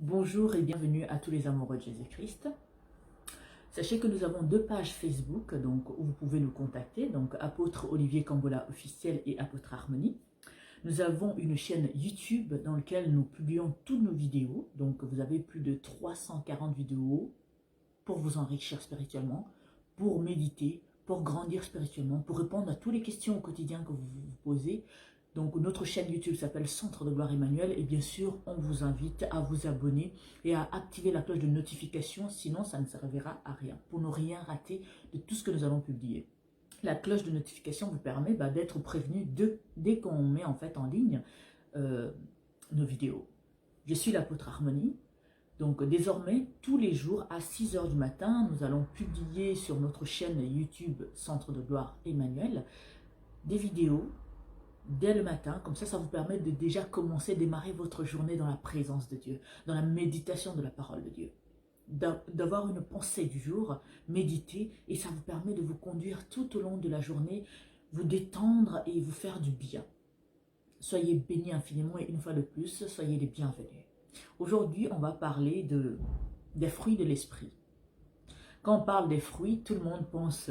Bonjour et bienvenue à tous les amoureux de Jésus-Christ. Sachez que nous avons deux pages Facebook donc, où vous pouvez nous contacter, donc Apôtre Olivier Cambola officiel et Apôtre Harmonie. Nous avons une chaîne YouTube dans laquelle nous publions toutes nos vidéos, donc vous avez plus de 340 vidéos pour vous enrichir spirituellement, pour méditer, pour grandir spirituellement, pour répondre à toutes les questions au quotidien que vous vous posez. Donc notre chaîne YouTube s'appelle Centre de Gloire Emmanuel et bien sûr on vous invite à vous abonner et à activer la cloche de notification, sinon ça ne servira à rien, pour ne rien rater de tout ce que nous allons publier. La cloche de notification vous permet d'être prévenu dès qu'on met en fait en ligne nos vidéos. Je suis l'apôtre Harmonie. Donc désormais, tous les jours à 6 h du matin, nous allons publier sur notre chaîne YouTube Centre de Gloire Emmanuel des vidéos dès le matin. Comme ça vous permet de déjà commencer, démarrer votre journée dans la présence de Dieu, dans la méditation de la parole de Dieu. D'avoir une pensée du jour, méditer, et ça vous permet de vous conduire tout au long de la journée, vous détendre et vous faire du bien. Soyez bénis infiniment et une fois de plus, soyez les bienvenus. Aujourd'hui, on va parler des fruits de l'esprit. Quand on parle des fruits, tout le monde pense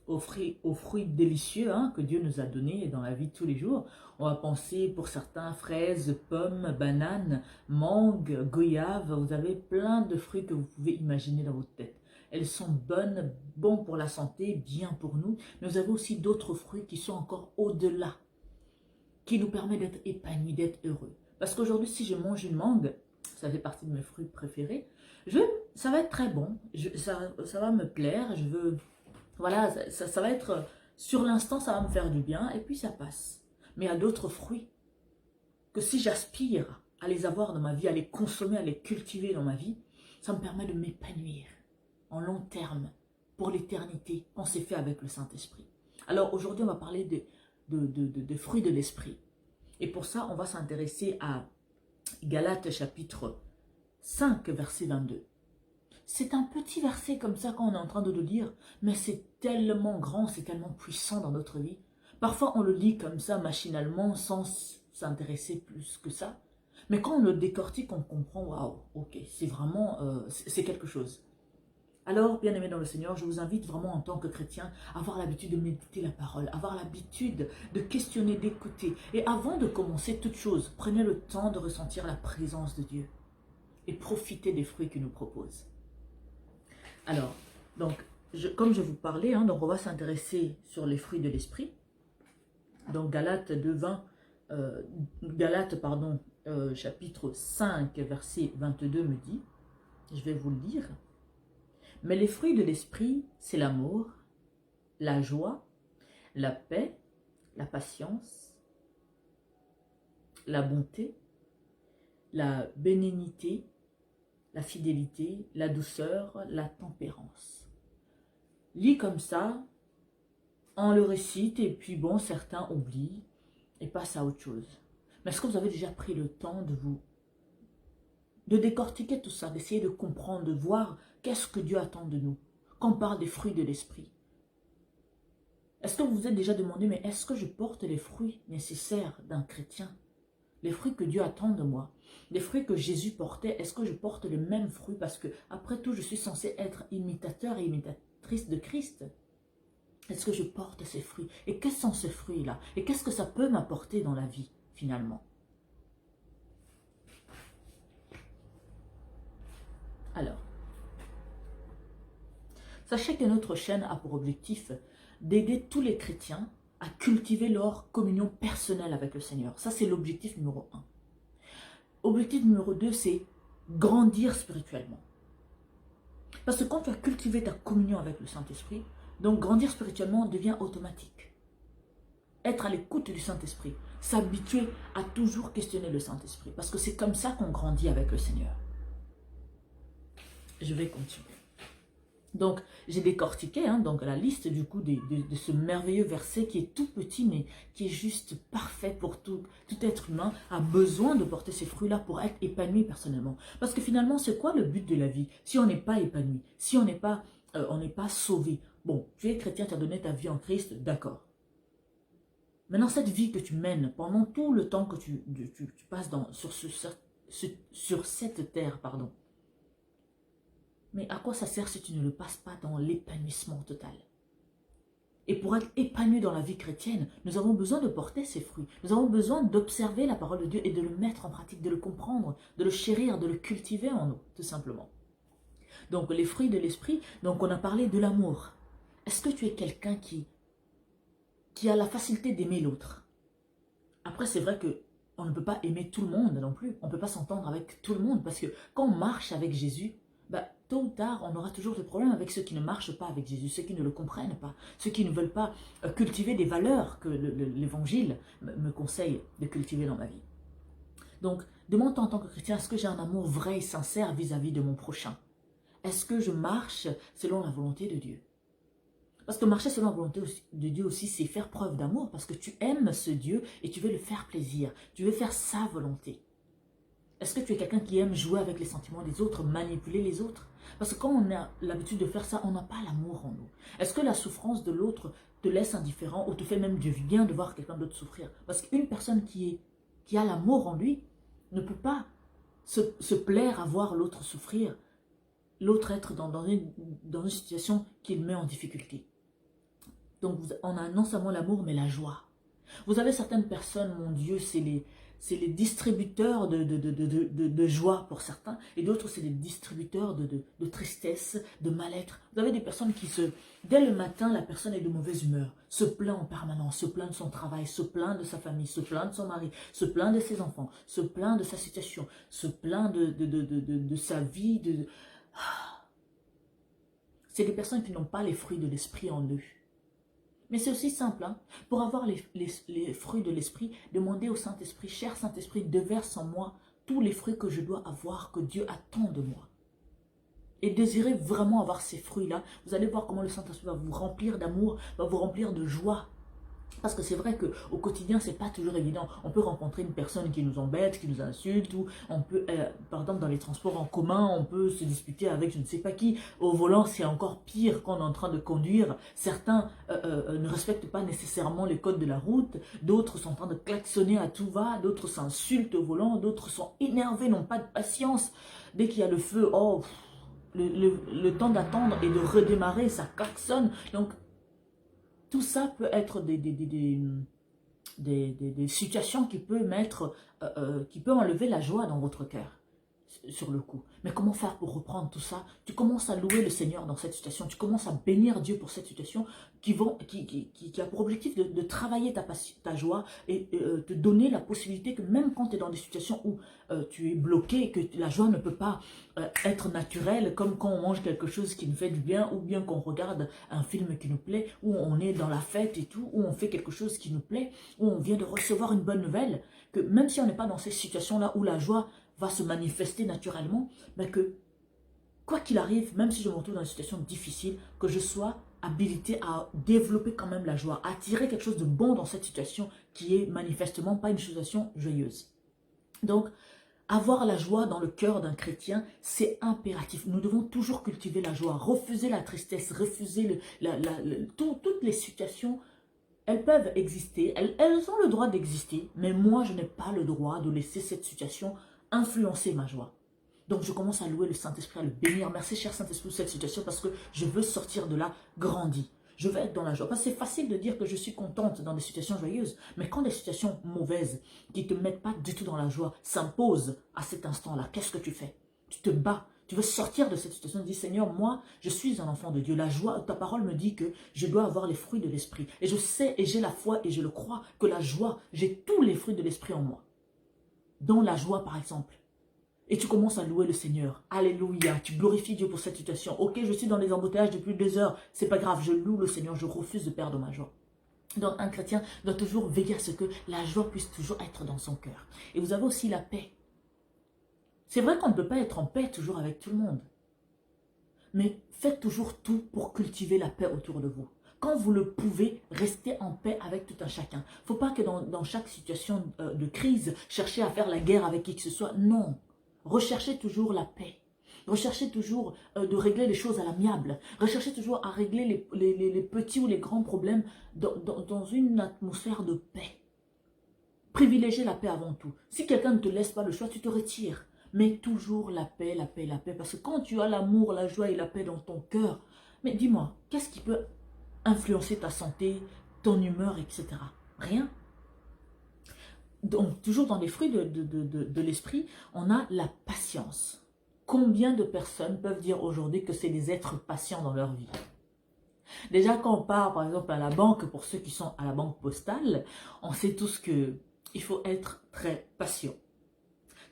aux fruits délicieux que Dieu nous a donnés dans la vie de tous les jours. On va penser pour certains fraises, pommes, bananes, mangues, goyaves. Vous avez plein de fruits que vous pouvez imaginer dans votre tête. Elles sont bonnes, bons pour la santé, bien pour nous. Mais vous avez aussi d'autres fruits qui sont encore au-delà, qui nous permettent d'être épanouis, d'être heureux. Parce qu'aujourd'hui, si je mange une mangue, ça fait partie de mes fruits préférés, ça va être très bon, ça va me plaire, voilà, ça va être, sur l'instant, ça va me faire du bien, et puis ça passe. Mais il y a d'autres fruits, que si j'aspire à les avoir dans ma vie, à les consommer, à les cultiver dans ma vie, ça me permet de m'épanouir en long terme, pour l'éternité, quand c'est fait avec le Saint-Esprit. Alors aujourd'hui, on va parler de fruits de l'esprit. Et pour ça, on va s'intéresser à Galates chapitre 5, verset 22. C'est un petit verset comme ça quand on est en train de le lire, mais c'est tellement grand, c'est tellement puissant dans notre vie. Parfois, on le lit comme ça, machinalement, sans s'intéresser plus que ça. Mais quand on le décortique, on comprend, waouh, ok, c'est vraiment, c'est quelque chose. Alors, bien-aimés dans le Seigneur, je vous invite vraiment en tant que chrétien à avoir l'habitude de méditer la parole, avoir l'habitude de questionner, d'écouter. Et avant de commencer toute chose, prenez le temps de ressentir la présence de Dieu et profitez des fruits qu'il nous propose. Alors, donc, comme je vous parlais, donc on va s'intéresser sur les fruits de l'esprit. Donc, Galates chapitre 5, verset 22 me dit, je vais vous le lire. Mais les fruits de l'esprit, c'est l'amour, la joie, la paix, la patience, la bonté, la bénignité, la fidélité, la douceur, la tempérance. Lis comme ça, on le récite et puis bon, certains oublient et passent à autre chose. Mais est-ce que vous avez déjà pris le temps de décortiquer tout ça, d'essayer de comprendre, de voir qu'est-ce que Dieu attend de nous quand on parle des fruits de l'esprit? Est-ce que vous vous êtes déjà demandé, mais est-ce que je porte les fruits nécessaires d'un chrétien? Les fruits que Dieu attend de moi, les fruits que Jésus portait, est-ce que je porte les mêmes fruits? Parce que, après tout, je suis censé être imitateur et imitatrice de Christ. Est-ce que je porte ces fruits? Et quels sont ces fruits-là? Et qu'est-ce que ça peut m'apporter dans la vie, finalement? Alors, sachez que notre chaîne a pour objectif d'aider tous les chrétiens à cultiver leur communion personnelle avec le Seigneur. Ça, c'est l'objectif numéro 1. Objectif numéro 2, c'est grandir spirituellement. Parce que quand tu as cultivé ta communion avec le Saint-Esprit, donc grandir spirituellement devient automatique. Être à l'écoute du Saint-Esprit, s'habituer à toujours questionner le Saint-Esprit. Parce que c'est comme ça qu'on grandit avec le Seigneur. Je vais continuer. Donc, j'ai décortiqué donc la liste du coup de ce merveilleux verset qui est tout petit, mais qui est juste parfait pour tout être humain, a besoin de porter ces fruits-là pour être épanoui personnellement. Parce que finalement, c'est quoi le but de la vie si on n'est pas épanoui, si on n'est pas sauvé? Bon, tu es chrétien, tu as donné ta vie en Christ, d'accord. Maintenant, cette vie que tu mènes pendant tout le temps que tu passes sur sur cette terre, pardon. Mais à quoi ça sert si tu ne le passes pas dans l'épanouissement total? Et pour être épanoui dans la vie chrétienne, nous avons besoin de porter ces fruits. Nous avons besoin d'observer la parole de Dieu et de le mettre en pratique, de le comprendre, de le chérir, de le cultiver en nous, tout simplement. Donc les fruits de l'esprit, donc on a parlé de l'amour. Est-ce que tu es quelqu'un qui a la facilité d'aimer l'autre? Après, c'est vrai que on ne peut pas aimer tout le monde non plus. On ne peut pas s'entendre avec tout le monde parce que quand on marche avec Jésus, tôt ou tard, on aura toujours des problèmes avec ceux qui ne marchent pas avec Jésus, ceux qui ne le comprennent pas, ceux qui ne veulent pas cultiver des valeurs que l'Évangile me conseille de cultiver dans ma vie. Donc, demande-toi en tant que chrétien, est-ce que j'ai un amour vrai et sincère vis-à-vis de mon prochain? Est-ce que je marche selon la volonté de Dieu? Parce que marcher selon la volonté de Dieu aussi, c'est faire preuve d'amour, parce que tu aimes ce Dieu et tu veux le faire plaisir, tu veux faire sa volonté. Est-ce que tu es quelqu'un qui aime jouer avec les sentiments des autres, manipuler les autres? Parce que quand on a l'habitude de faire ça, on n'a pas l'amour en nous. Est-ce que la souffrance de l'autre te laisse indifférent ou te fait même du bien de voir quelqu'un d'autre souffrir? Parce qu'une personne qui a l'amour en lui ne peut pas se plaire à voir l'autre souffrir, l'autre être dans une situation qui le met en difficulté. Donc on a non seulement l'amour, mais la joie. Vous avez certaines personnes, mon Dieu, c'est les distributeurs de joie pour certains, et d'autres, c'est les distributeurs de tristesse, de mal-être. Vous avez des personnes qui dès le matin, la personne est de mauvaise humeur, se plaint en permanence, se plaint de son travail, se plaint de sa famille, se plaint de son mari, se plaint de ses enfants, se plaint de sa situation, se plaint de sa vie. C'est des personnes qui n'ont pas les fruits de l'esprit en eux. Mais c'est aussi simple, hein? Pour avoir les fruits de l'esprit, demandez au Saint-Esprit, cher Saint-Esprit, déverse en moi tous les fruits que je dois avoir, que Dieu attend de moi. Et désirez vraiment avoir ces fruits-là, vous allez voir comment le Saint-Esprit va vous remplir d'amour, va vous remplir de joie. Parce que c'est vrai qu'au quotidien, c'est pas toujours évident. On peut rencontrer une personne qui nous embête, qui nous insulte, ou on peut, par exemple, dans les transports en commun, on peut se disputer avec je ne sais pas qui. Au volant, c'est encore pire quand on est en train de conduire. Certains ne respectent pas nécessairement les codes de la route, d'autres sont en train de klaxonner à tout va, d'autres s'insultent au volant, d'autres sont énervés, n'ont pas de patience. Dès qu'il y a le feu, oh, le temps d'attendre et de redémarrer, ça klaxonne. Donc, tout ça peut être des situations qui peuvent qui peut enlever la joie dans votre cœur, sur le coup. Mais comment faire pour reprendre tout ça? Tu commences à louer le Seigneur dans cette situation, tu commences à bénir Dieu pour cette situation qui a pour objectif de travailler ta joie et te donner la possibilité que même quand tu es dans des situations où tu es bloqué, que la joie ne peut pas être naturelle, comme quand on mange quelque chose qui nous fait du bien, ou bien qu'on regarde un film qui nous plaît, ou on est dans la fête et tout, ou on fait quelque chose qui nous plaît, ou on vient de recevoir une bonne nouvelle, que même si on n'est pas dans ces situations-là où la joie va se manifester naturellement, mais que quoi qu'il arrive, même si je me retrouve dans une situation difficile, que je sois habilité à développer quand même la joie, à tirer quelque chose de bon dans cette situation qui est manifestement pas une situation joyeuse. Donc, avoir la joie dans le cœur d'un chrétien, c'est impératif. Nous devons toujours cultiver la joie, refuser la tristesse, refuser toutes les situations. Elles peuvent exister, elles ont le droit d'exister, mais moi, je n'ai pas le droit de laisser cette situation influencer ma joie. Donc, je commence à louer le Saint-Esprit, à le bénir. Merci, cher Saint-Esprit, pour cette situation, parce que je veux sortir de là grandi. Je veux être dans la joie. Parce que c'est facile de dire que je suis contente dans des situations joyeuses, mais quand des situations mauvaises, qui ne te mettent pas du tout dans la joie, s'imposent à cet instant-là, qu'est-ce que tu fais? Tu te bats. Tu veux sortir de cette situation, tu dis Seigneur, moi, je suis un enfant de Dieu. La joie, ta parole me dit que je dois avoir les fruits de l'esprit. Et je sais, et j'ai la foi, et je le crois, que la joie, j'ai tous les fruits de l'esprit en moi. Dont la joie, par exemple. Et tu commences à louer le Seigneur. Alléluia, tu glorifies Dieu pour cette situation. Ok, je suis dans les embouteillages depuis 2 heures, c'est pas grave, je loue le Seigneur, je refuse de perdre ma joie. Donc un chrétien doit toujours veiller à ce que la joie puisse toujours être dans son cœur. Et vous avez aussi la paix. C'est vrai qu'on ne peut pas être en paix toujours avec tout le monde. Mais faites toujours tout pour cultiver la paix autour de vous. Quand vous le pouvez, restez en paix avec tout un chacun. Il ne faut pas que dans chaque situation de crise, cherchez à faire la guerre avec qui que ce soit. Non. Recherchez toujours la paix. Recherchez toujours de régler les choses à l'amiable. Recherchez toujours à régler les petits ou les grands problèmes dans une atmosphère de paix. Privilégiez la paix avant tout. Si quelqu'un ne te laisse pas le choix, tu te retires. Mais toujours la paix, la paix, la paix. Parce que quand tu as l'amour, la joie et la paix dans ton cœur, mais dis-moi, qu'est-ce qui peut influencer ta santé, ton humeur, etc. Rien. Donc, toujours dans les fruits de l'esprit, on a la patience. Combien de personnes peuvent dire aujourd'hui que c'est des êtres patients dans leur vie? Déjà, quand on part, par exemple, à la banque, pour ceux qui sont à la banque postale, on sait tous qu'il faut être très patient.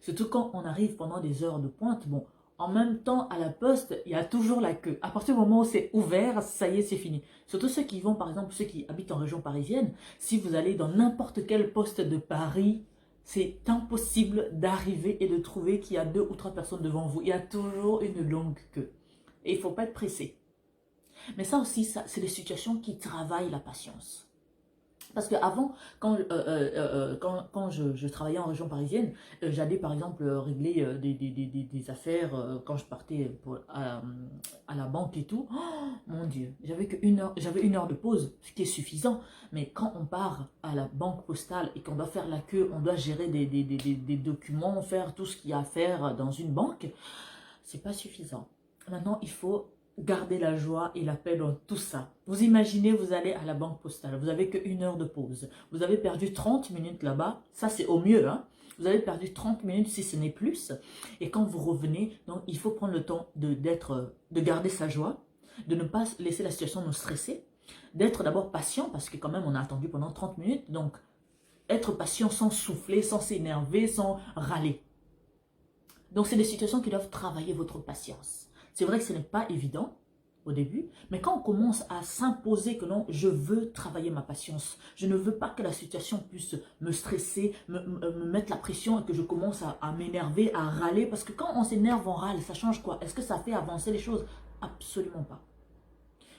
Surtout quand on arrive pendant des heures de pointe. Bon, en même temps, à la poste, il y a toujours la queue. À partir du moment où c'est ouvert, ça y est, c'est fini. Surtout ceux qui vont, par exemple, ceux qui habitent en région parisienne, si vous allez dans n'importe quel poste de Paris, c'est impossible d'arriver et de trouver qu'il y a 2 ou 3 personnes devant vous. Il y a toujours une longue queue. Et il ne faut pas être pressé. Mais ça aussi, c'est des situations qui travaillent la patience. Parce qu'avant, quand je travaillais en région parisienne, j'allais par exemple régler des affaires quand je partais à la banque et tout. Oh, mon Dieu, j'avais une heure de pause, ce qui est suffisant. Mais quand on part à la banque postale et qu'on doit faire la queue, on doit gérer des documents, faire tout ce qu'il y a à faire dans une banque, c'est pas suffisant. Maintenant, il faut garder la joie et la paix dans tout ça. Vous imaginez, vous allez à la banque postale, vous n'avez qu'une heure de pause. Vous avez perdu 30 minutes là-bas, ça c'est au mieux, hein. Vous avez perdu 30 minutes si ce n'est plus. Et quand vous revenez, donc il faut prendre le temps de garder sa joie, de ne pas laisser la situation nous stresser, d'être d'abord patient, parce que quand même on a attendu pendant 30 minutes, donc être patient sans souffler, sans s'énerver, sans râler. Donc c'est des situations qui doivent travailler votre patience. C'est vrai que ce n'est pas évident au début, mais quand on commence à s'imposer que non, je veux travailler ma patience, je ne veux pas que la situation puisse me stresser, me mettre la pression et que je commence à m'énerver, à râler, parce que quand on s'énerve, on râle, ça change quoi? Est-ce que ça fait avancer les choses? Absolument pas.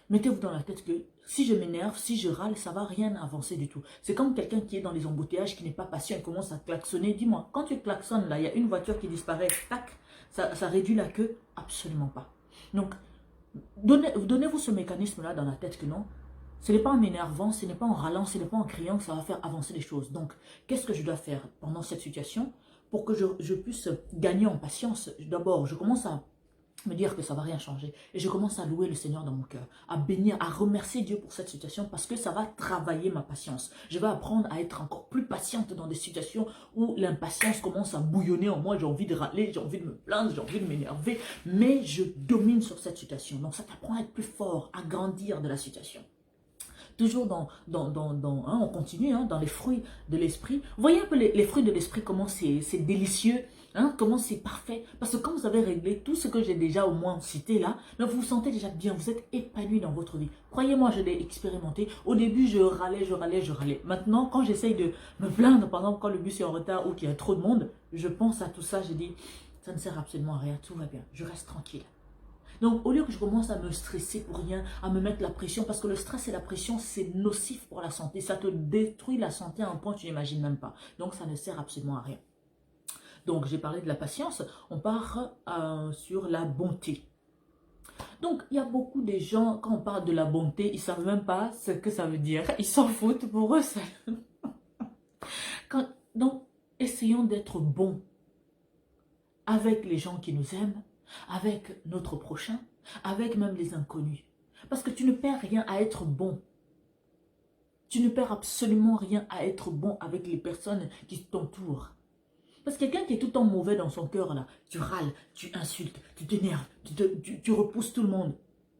Mettez-vous dans la tête que si je m'énerve, si je râle, ça ne va rien avancer du tout. C'est comme quelqu'un qui est dans les embouteillages, qui n'est pas patient et commence à klaxonner. Dis-moi, quand tu klaxonnes, là, il y a une voiture qui disparaît, tac, ça réduit la queue? Absolument pas. Donc, donnez-vous ce mécanisme-là dans la tête que non, ce n'est pas en m'énervant, ce n'est pas en râlant, ce n'est pas en criant que ça va faire avancer les choses. Donc, qu'est-ce que je dois faire pendant cette situation pour que je puisse gagner en patience? D'abord, je commence à me dire que ça ne va rien changer. Et je commence à louer le Seigneur dans mon cœur, à bénir, à remercier Dieu pour cette situation parce que ça va travailler ma patience. Je vais apprendre à être encore plus patiente dans des situations où l'impatience commence à bouillonner en moi. J'ai envie de râler, j'ai envie de me plaindre, j'ai envie de m'énerver, mais je domine sur cette situation. Donc ça t'apprend à être plus fort, à grandir de la situation. Toujours on continue, hein, dans les fruits de l'esprit. Vous voyez un peu les fruits de l'esprit, comment c'est délicieux, hein, comment c'est parfait. Parce que quand vous avez réglé tout ce que j'ai déjà au moins cité là, vous vous sentez déjà bien, vous êtes épanoui dans votre vie. Croyez-moi, je l'ai expérimenté. Au début, je râlais. Maintenant, quand j'essaye de me plaindre, par exemple, quand le bus est en retard ou qu'il y a trop de monde, je pense à tout ça, je dis, ça ne sert absolument à rien, tout va bien, je reste tranquille. Donc, au lieu que je commence à me stresser pour rien, à me mettre la pression, parce que le stress et la pression, c'est nocif pour la santé. Ça te détruit la santé à un point que tu n'imagines même pas. Donc, ça ne sert absolument à rien. Donc, j'ai parlé de la patience. On part sur la bonté. Donc, il y a beaucoup de gens, quand on parle de la bonté, ils ne savent même pas ce que ça veut dire. Ils s'en foutent pour eux. Donc, essayons d'être bons avec les gens qui nous aiment, avec notre prochain, avec même les inconnus. Parce que tu ne perds rien à être bon. Tu ne perds absolument rien à être bon avec les personnes qui t'entourent. Parce que quelqu'un qui est tout le temps mauvais dans son cœur, là, tu râles, tu insultes, tu t'énerves, tu repousses tout le monde.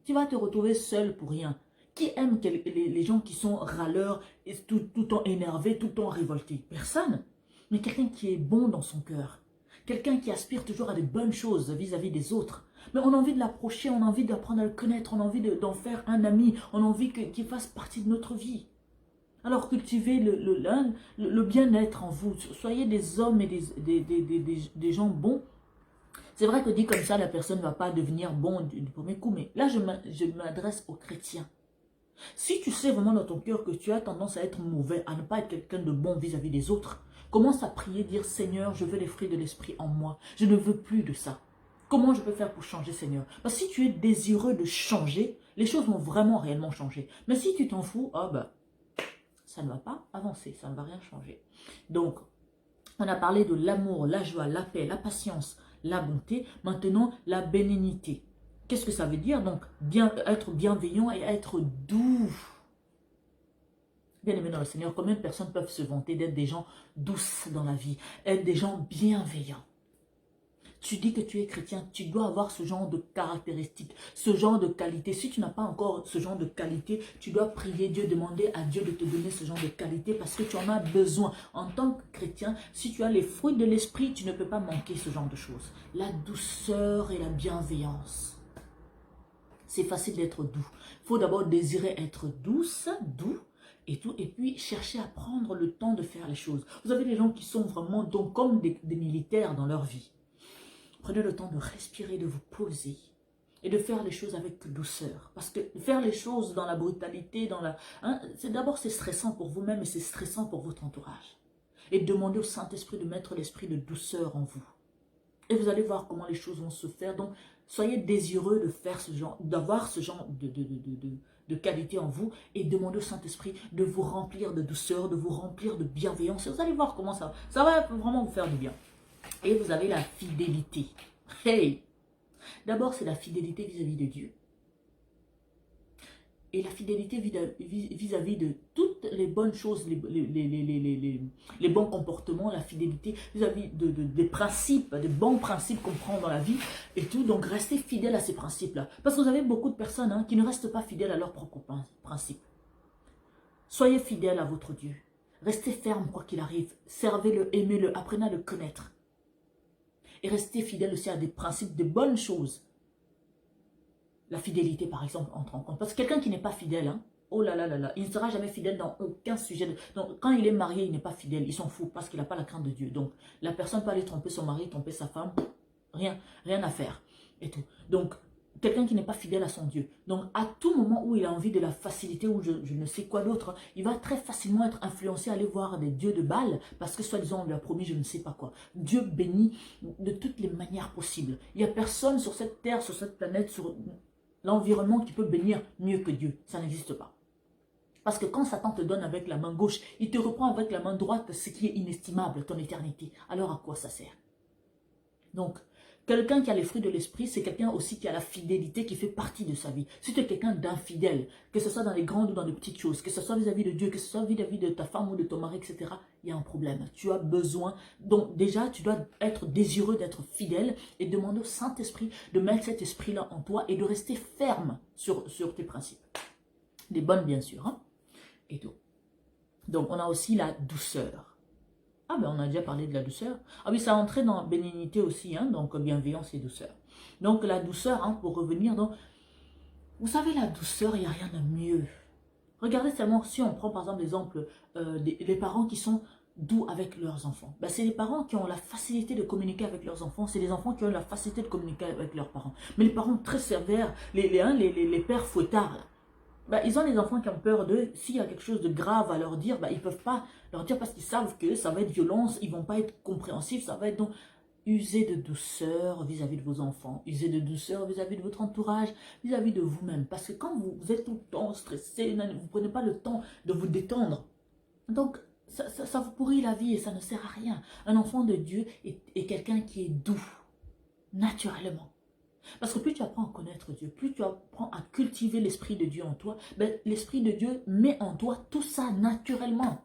Tu vas te retrouver seul pour rien. Qui aime les gens qui sont râleurs, et tout le temps énervés, tout le temps révoltés? Personne. Mais quelqu'un qui est bon dans son cœur. Quelqu'un qui aspire toujours à de bonnes choses vis-à-vis des autres. Mais on a envie de l'approcher, on a envie d'apprendre à le connaître, on a envie d'en faire un ami, on a envie qu'il fasse partie de notre vie. Alors cultivez le bien-être en vous. Soyez des hommes et des gens bons. C'est vrai que dit comme ça, la personne ne va pas devenir bon du premier coup. Mais là, je m'adresse aux chrétiens. Si tu sais vraiment dans ton cœur que tu as tendance à être mauvais, à ne pas être quelqu'un de bon vis-à-vis des autres, commence à prier, dire Seigneur, je veux les fruits de l'esprit en moi. Je ne veux plus de ça. Comment je peux faire pour changer, Seigneur? Parce que si tu es désireux de changer, les choses vont vraiment réellement changer. Mais si tu t'en fous, ça ne va pas avancer, ça ne va rien changer. Donc, on a parlé de l'amour, la joie, la paix, la patience, la bonté. Maintenant, la bénignité. Qu'est-ce que ça veut dire? Donc, être bienveillant et être doux. Bien aimé dans le Seigneur, combien de personnes peuvent se vanter d'être des gens douces dans la vie, être des gens bienveillants? Tu dis que tu es chrétien, tu dois avoir ce genre de caractéristiques, ce genre de qualité. Si tu n'as pas encore ce genre de qualité, tu dois prier Dieu, demander à Dieu de te donner ce genre de qualité parce que tu en as besoin. En tant que chrétien, si tu as les fruits de l'esprit, tu ne peux pas manquer ce genre de choses. La douceur et la bienveillance. C'est facile d'être doux. Il faut d'abord désirer être douce, doux, et tout, et puis chercher à prendre le temps de faire les choses. Vous avez des gens qui sont vraiment donc comme des militaires dans leur vie. Prenez le temps de respirer, de vous poser et de faire les choses avec douceur. Parce que faire les choses dans la brutalité, d'abord c'est stressant pour vous-même et c'est stressant pour votre entourage. Et demandez au Saint-Esprit de mettre l'esprit de douceur en vous. Et vous allez voir comment les choses vont se faire. Donc, soyez désireux de faire d'avoir ce genre de qualité en vous et demandez au Saint-Esprit de vous remplir de douceur, de vous remplir de bienveillance. Et vous allez voir comment ça va vraiment vous faire du bien. Et vous avez la fidélité. Hey! D'abord, c'est la fidélité vis-à-vis de Dieu. Et la fidélité vis-à-vis de toutes les bonnes choses, les bons comportements, la fidélité vis-à-vis des principes, des bons principes qu'on prend dans la vie et tout. Donc, restez fidèles à ces principes-là. Parce que vous avez beaucoup de personnes qui ne restent pas fidèles à leurs propres principes. Soyez fidèles à votre Dieu. Restez ferme quoi qu'il arrive. Servez-le, aimez-le, apprenez à le connaître. Et restez fidèle aussi à des principes, de bonnes choses. La fidélité, par exemple, entre en compte. Parce que quelqu'un qui n'est pas fidèle, oh là là là là, il ne sera jamais fidèle dans aucun sujet. Donc, quand il est marié, il n'est pas fidèle. Il s'en fout parce qu'il n'a pas la crainte de Dieu. Donc, la personne peut aller tromper son mari, tromper sa femme. Rien à faire. Et tout. Donc, quelqu'un qui n'est pas fidèle à son Dieu. Donc, à tout moment où il a envie de la facilité ou je ne sais quoi d'autre, il va très facilement être influencé à aller voir des dieux de Baal parce que soi-disant on lui a promis je ne sais pas quoi. Dieu bénit de toutes les manières possibles. Il n'y a personne sur cette terre, sur cette planète, sur l'environnement qui peut bénir mieux que Dieu. Ça n'existe pas. Parce que quand Satan te donne avec la main gauche, il te reprend avec la main droite ce qui est inestimable, ton éternité. Alors à quoi ça sert? Donc, quelqu'un qui a les fruits de l'esprit, c'est quelqu'un aussi qui a la fidélité qui fait partie de sa vie. Si tu es quelqu'un d'infidèle, que ce soit dans les grandes ou dans les petites choses, que ce soit vis-à-vis de Dieu, que ce soit vis-à-vis de ta femme ou de ton mari, etc., il y a un problème. Tu as besoin, donc déjà, tu dois être désireux d'être fidèle et demander au Saint-Esprit de mettre cet esprit-là en toi et de rester ferme sur tes principes. Des bonnes, bien sûr, et tout. Donc, on a aussi la douceur. Ah ben on a déjà parlé de la douceur. Ah oui, ça entrait dans bénignité aussi, donc bienveillance et douceur. Donc la douceur, pour revenir, donc, vous savez la douceur, il n'y a rien de mieux. Regardez seulement, si on prend par exemple l'exemple des parents qui sont doux avec leurs enfants. Ben, c'est les parents qui ont la facilité de communiquer avec leurs enfants, c'est les enfants qui ont la facilité de communiquer avec leurs parents. Mais les parents très sévères, les pères fouettards, là, bah, ils ont les enfants qui ont peur d'eux. S'il y a quelque chose de grave à leur dire, bah, ils ne peuvent pas leur dire parce qu'ils savent que ça va être violence, ils ne vont pas être compréhensifs, ça va être donc user de douceur vis-à-vis de vos enfants, user de douceur vis-à-vis de votre entourage, vis-à-vis de vous-même. Parce que quand vous êtes tout le temps stressé, vous ne prenez pas le temps de vous détendre. Donc, ça vous pourrit la vie et ça ne sert à rien. Un enfant de Dieu est quelqu'un qui est doux, naturellement. Parce que plus tu apprends à connaître Dieu, plus tu apprends à cultiver l'Esprit de Dieu en toi, ben, l'Esprit de Dieu met en toi tout ça naturellement.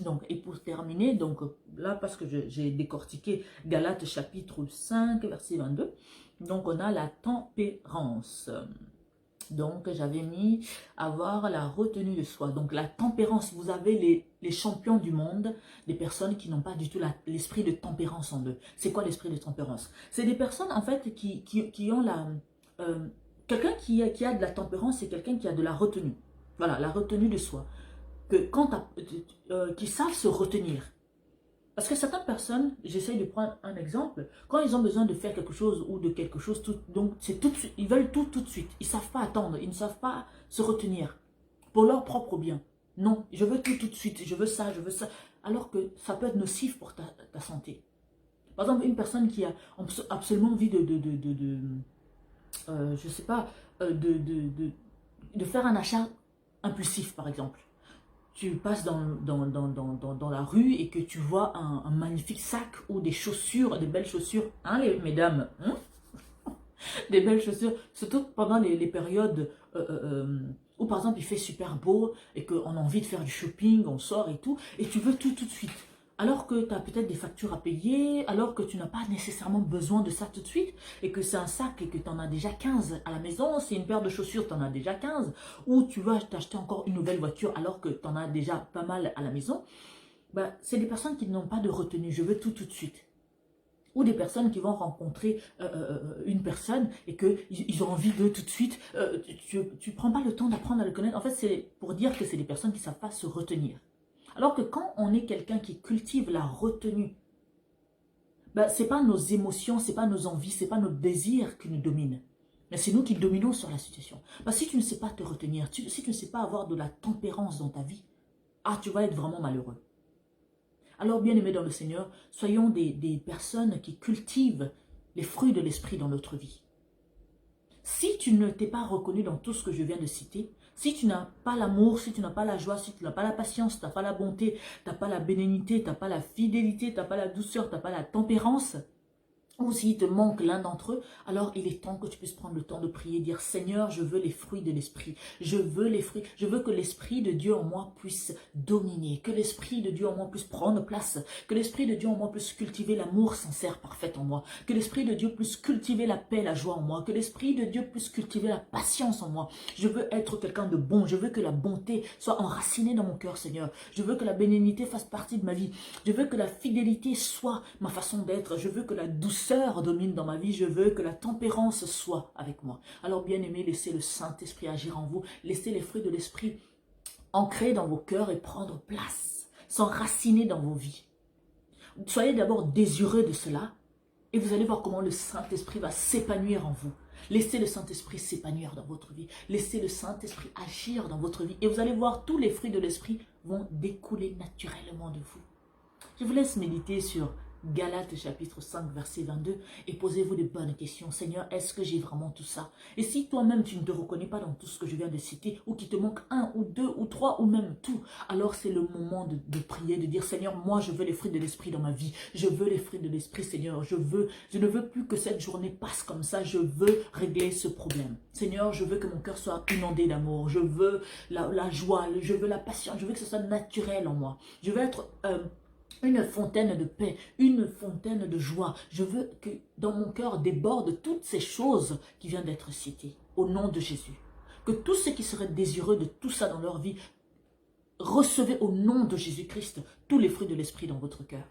Donc, et pour terminer, donc là, parce que j'ai décortiqué Galates chapitre 5, verset 22, donc on a la tempérance. Donc, j'avais mis avoir la retenue de soi. Donc, la tempérance, vous avez les champions du monde, des personnes qui n'ont pas du tout l'esprit de tempérance en eux. C'est quoi l'esprit de tempérance? C'est des personnes, en fait, qui ont la... quelqu'un qui a de la tempérance, c'est quelqu'un qui a de la retenue. Voilà, la retenue de soi. Qui savent se retenir. Parce que certaines personnes, j'essaye de prendre un exemple, quand ils ont besoin de faire quelque chose ou de quelque chose, donc c'est tout de suite, ils veulent tout de suite. Ils ne savent pas attendre, ils ne savent pas se retenir pour leur propre bien. Non, je veux tout de suite, je veux ça, alors que ça peut être nocif pour ta santé. Par exemple, une personne qui a absolument envie je sais pas, de faire un achat impulsif, par exemple. tu passes dans la rue et que tu vois un magnifique sac ou des chaussures, des belles chaussures, hein, mesdames, hein, des belles chaussures, surtout pendant les périodes où par exemple il fait super beau et qu'on a envie de faire du shopping, on sort et tout, et tu veux tout de suite. Alors que tu as peut-être des factures à payer, alors que tu n'as pas nécessairement besoin de ça tout de suite, et que c'est un sac et que tu en as déjà 15 à la maison, c'est une paire de chaussures, tu en as déjà 15, ou tu vas t'acheter encore une nouvelle voiture alors que tu en as déjà pas mal à la maison, bah, c'est des personnes qui n'ont pas de retenue, je veux tout de suite. Ou des personnes qui vont rencontrer une personne et qu'ils ont envie de tout de suite, tu ne prends pas le temps d'apprendre à le connaître. En fait, c'est pour dire que c'est des personnes qui ne savent pas se retenir. Alors que quand on est quelqu'un qui cultive la retenue, ben, ce n'est pas nos émotions, ce n'est pas nos envies, ce n'est pas nos désirs qui nous dominent. Mais c'est nous qui dominons sur la situation. Ben, si tu ne sais pas te retenir, si tu ne sais pas avoir de la tempérance dans ta vie, ah, tu vas être vraiment malheureux. Alors, bien-aimés dans le Seigneur, soyons des personnes qui cultivent les fruits de l'esprit dans notre vie. Si tu ne t'es pas reconnu dans tout ce que je viens de citer, si tu n'as pas l'amour, si tu n'as pas la joie, si tu n'as pas la patience, tu n'as pas la bonté, tu n'as pas la bénignité, tu n'as pas la fidélité, tu n'as pas la douceur, tu n'as pas la tempérance, ou s'il te manque l'un d'entre eux, alors il est temps que tu puisses prendre le temps de prier, dire Seigneur, je veux les fruits de l'esprit, je veux les fruits, je veux que l'esprit de Dieu en moi puisse dominer, que l'esprit de Dieu en moi puisse prendre place, que l'esprit de Dieu en moi puisse cultiver l'amour sincère, parfait en moi, que l'esprit de Dieu puisse cultiver la paix, la joie en moi, que l'esprit de Dieu puisse cultiver la patience en moi. Je veux être quelqu'un de bon, je veux que la bonté soit enracinée dans mon cœur, Seigneur, je veux que la bénignité fasse partie de ma vie, je veux que la fidélité soit ma façon d'être, je veux que la douceur domine dans ma vie, je veux que la tempérance soit avec moi. Alors bien aimé, laissez le Saint-Esprit agir en vous, laissez les fruits de l'Esprit ancrer dans vos cœurs et prendre place, s'enraciner dans vos vies. Soyez d'abord désireux de cela et vous allez voir comment le Saint-Esprit va s'épanouir en vous. Laissez le Saint-Esprit s'épanouir dans votre vie, laissez le Saint-Esprit agir dans votre vie et vous allez voir tous les fruits de l'Esprit vont découler naturellement de vous. Je vous laisse méditer sur Galates chapitre 5 verset 22 et posez-vous de bonnes questions. Seigneur, est-ce que j'ai vraiment tout ça? Et si toi-même tu ne te reconnais pas dans tout ce que je viens de citer ou qu'il te manque un ou deux ou trois ou même tout, alors c'est le moment de prier, de dire Seigneur, moi je veux les fruits de l'esprit dans ma vie. Je veux les fruits de l'esprit, Seigneur. Je ne veux plus que cette journée passe comme ça. Je veux régler ce problème. Seigneur, je veux que mon cœur soit inondé d'amour. Je veux la joie, je veux la patience. Je veux que ce soit naturel en moi. Je veux être une fontaine de paix, une fontaine de joie. Je veux que dans mon cœur déborde toutes ces choses qui viennent d'être citées, au nom de Jésus. Que tous ceux qui seraient désireux de tout ça dans leur vie, recevez au nom de Jésus-Christ tous les fruits de l'esprit dans votre cœur.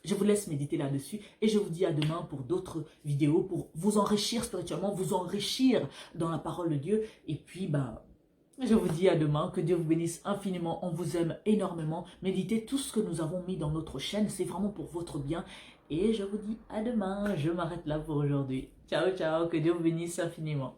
Je vous laisse méditer là-dessus et je vous dis à demain pour d'autres vidéos, pour vous enrichir spirituellement, vous enrichir dans la parole de Dieu. Et puis, je vous dis à demain, que Dieu vous bénisse infiniment, on vous aime énormément. Méditez tout ce que nous avons mis dans notre chaîne, c'est vraiment pour votre bien. Et je vous dis à demain, je m'arrête là pour aujourd'hui. Ciao, ciao, que Dieu vous bénisse infiniment.